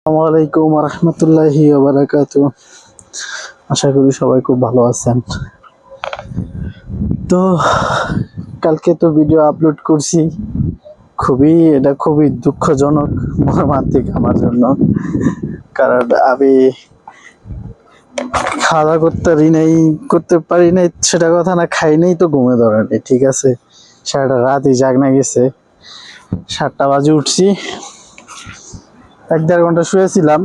আসসালামু আলাইকুম রহমতুল্লাহি ওয়া বারাকাতুহু। আশা করি সবাই খুব ভালো আছেন। তো কালকে তো ভিডিও আপলোড করছি, এটা খুবই দুঃখজনক মর্মান্তিক আমার জন্য। কারণ আমি খাওয়া করতে পারি নাই সেটা কথা না, খাই নাই তো ঘুমে ধরে নেই, ঠিক আছে। সারাটা রাতই জাগনা গেছে, 7টা বাজে উঠছি, 1-1.5 ঘন্টা শুয়েছিলাম।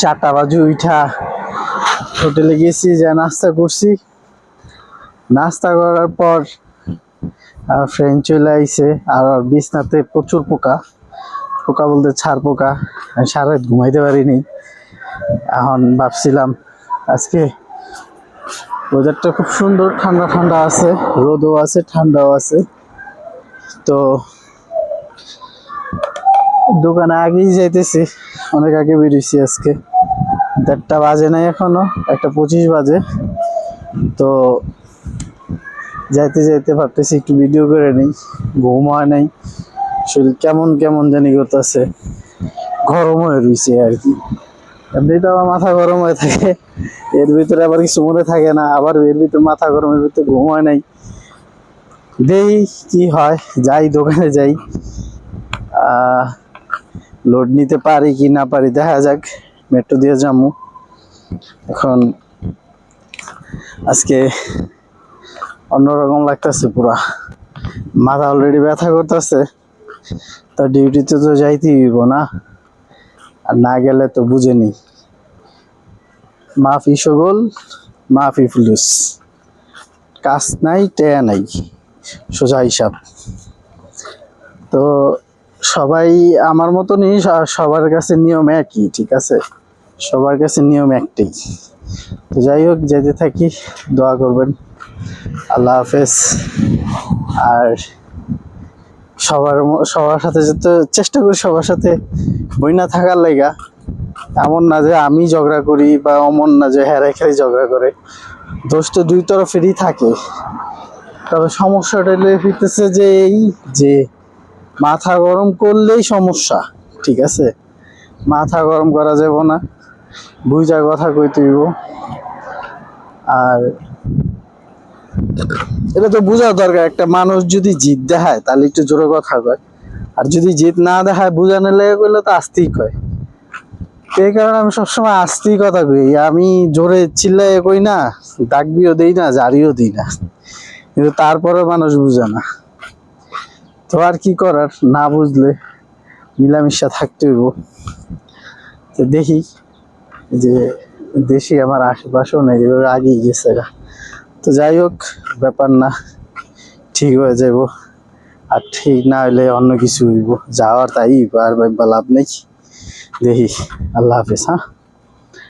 7টা বাজে উঠা হোটেলে গেছি, যা নাস্তা করছি। নাস্তা করার পর ফ্রেন্ড চলে আইছে, আর বিছনাতে প্রচুর পোকা পোকা বলতে ছাড় পোকা। আমি সারা রাত ঘুমাইতে পারিনি। এখন ভাবছিলাম আজকে ওয়েদারটা খুব সুন্দর, ঠান্ডা ঠান্ডা আছে, রোদও আছে ঠান্ডাও আছে। তো দোকানে আগেই যাইতেছি, অনেক আগে বেরিয়েছি। আজকে 1:30 বাজে নাই, এখনো 1:25 বাজে। তো যাইতে যাইতে ভাবতেছি একটু ভিডিও করে নিই। ঘুম হয় নাই, শরীর কেমন কেমন জানি করতেছে, গরম হয়ে রয়েছে আর কি। এমনি তো আমার মাথা গরম হয়ে থাকে, এর ভিতরে আবার কিছু মনে থাকে না, আবার এর ভিতরে মাথা গরমের ভিতরে ঘুম হয় নাই। দেখি কি হয়, যাই দোকানে যাই, লোড নিতে পারি কি না পারি দেখা যাক। মেট্রো দিয়ে যাবো এখন। আজকে অন্যরকম লাগতেছে, পুরা মাথা অলরেডি ব্যথা করতেছে। তো ডিউটিতে তো যাইতেই হইব না, আর না গেলে তো বুঝেনি, মাফি শগল মাফি ফুলুস, কাজ নাই টেয়া নাই, সোজা হিসাব। তো সবাই আমার মতনই, সবার কাছে নিয়ম একই, ঠিক আছে, সবার কাছে নিয়ম একটাই। তো যাই হোক, যেতে থাকি, দোয়া করবেন। আল্লাহ হাফেজ। আর সবার সাথে যেতে চেষ্টা করি, সবার সাথে বই না থাকার লাইগা। এমন না যে আমি ঝগড়া করি, বা অমন না যে হেরাই খেলে ঝগড়া করে, দোষ তো দুই তরফেরই থাকে। তবে সমস্যাটা ফিরতেছে যে এই যে মাথা গরম করলেই সমস্যা, ঠিক আছে। মাথা গরম করা যাব না, বুঝা কথা কইতে হইব। আর এটা তো বোঝা দরকার, একটা মানুষ যদি জিদ দেখায় তাহলে একটু জোরে কথা কয়, আর যদি জিদ না দেখায় বুঝানো লেগে কইলে তো আস্তেই কয়। এই কারণে আমি সবসময় আস্তেই কথা কই, আমি জোরে চিল্লাই কই না, ডাকবিও দেই না, জারিও দিই না, কিন্তু তারপরে মানুষ বুঝে না। তো আর কি করার, না বুঝলে মিলামিশা থাকতে হইব। তো দেখি যে দেশি আমার আশেপাশেও নেই, যেভাবে আগেই গেছে। তো যাই হোক, ব্যাপার না, ঠিক হয়ে যাব। আর ঠিক না হইলে অন্য কিছু হইব, যাওয়ার তাই আর লাভ নেই। দেখি। আল্লাহ হাফেজ। হ্যাঁ।